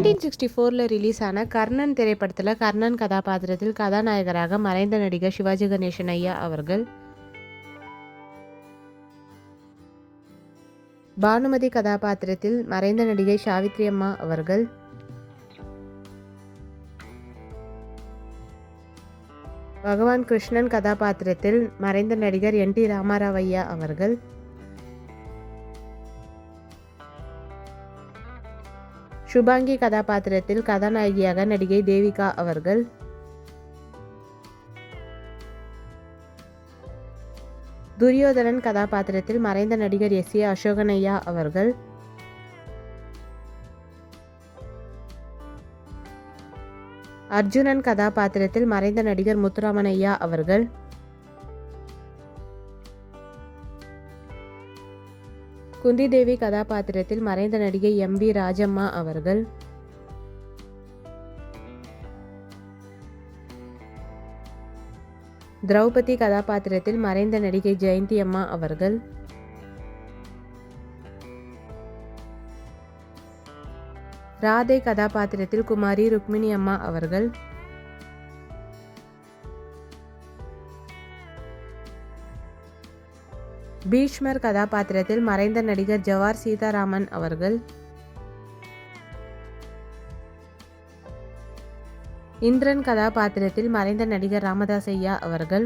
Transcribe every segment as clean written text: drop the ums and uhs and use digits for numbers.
1964ல் release ஆன கர்ணன் திரைப்படத்தில் கர்ணன் கதாபாத்திரத்தில் கதாநாயகராக மறைந்த நடிகர் சிவாஜி கணேசன் ஐயா அவர்கள், பானுமதி கதாபாத்திரத்தில் மறைந்த நடிகை சாவித்ரி அம்மா அவர்கள், பகவான் கிருஷ்ணன் கதாபாத்திரத்தில் மறைந்த நடிகர் என்.டி. ராமராவ் ஐயா அவர்கள், சுபாங்கி கதாபாத்திரத்தில் கதாநாயகியாக நடிகை தேவிகா அவர்கள், துரியோதனன் கதாபாத்திரத்தில் மறைந்த நடிகர் எஸ்.ஏ. அசோகன் ஐயா அவர்கள், அர்ஜுனன் கதாபாத்திரத்தில் மறைந்த நடிகர் முத்துராமன் ஐயா அவர்கள், குந்தி தேவி கதாபாத்திரத்தில் மறைந்த நடிகை எம்.வி. ராஜம்மா அவர்கள், திரௌபதி கதாபாத்திரத்தில் மறைந்த நடிகை ஜெயந்தி அம்மா அவர்கள், ராதை கதாபாத்திரத்தில் குமாரி ருக்மிணி அம்மா அவர்கள், பீஷ்மர் கதாபாத்திரத்தில் மறைந்த நடிகர் ஜவார் சீதாராமன் அவர்கள், இந்திரன் கதாபாத்திரத்தில் மறைந்த நடிகர் ராமதாஸ் ஐயா அவர்கள்,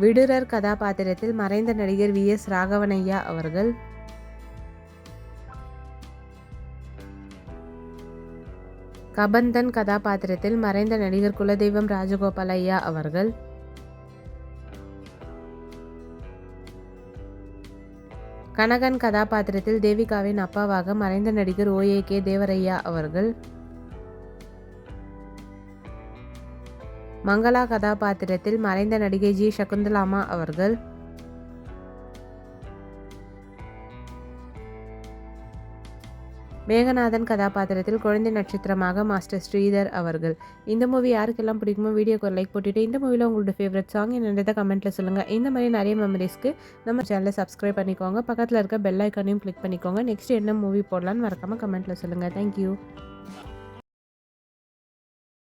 விடுரர் கதாபாத்திரத்தில் மறைந்த நடிகர் வி.எஸ். ராகவன் ஐயா அவர்கள், கபந்தன் கதாபாத்திரத்தில் மறைந்த நடிகர் குலதெய்வம் ராஜகோபால் ஐயா அவர்கள், கனகன் கதாபாத்திரத்தில் தேவிகாவின் அப்பாவாக மறைந்த நடிகர் ஓ.ஏ.கே. தேவரையா அவர்கள், மங்களா கதாபாத்திரத்தில் மறைந்த நடிகை ஜி. சகுந்தலாமா அவர்கள், மேகநாதன் கதாபாத்திரத்தில் குழந்தை நட்சத்திரமாக மாஸ்டர் ஸ்ரீதர் அவர்கள். இந்த மூவி யாருக்கெல்லாம் பிடிக்குமோ வீடியோக்கு ஒரு லைக் போட்டுட்டு இந்த மூவியில் உங்களோட ஃபேவரட் சாங் என்னன்றதை கமெண்ட்டில் சொல்லுங்கள். இந்த மாதிரி நிறைய மெமரிஸ்க்கு நம்ம சேனலை சப்ஸ்கிரைப் பண்ணிக்கோங்க. பக்கத்தில் இருக்க பெல் ஐக்கானையும் கிளிக் பண்ணிக்கோங்க. நெக்ஸ்ட் என்ன மூவி போடலான்னு மறக்காமல் கமெண்ட்டில் சொல்லுங்கள். தேங்க்யூ.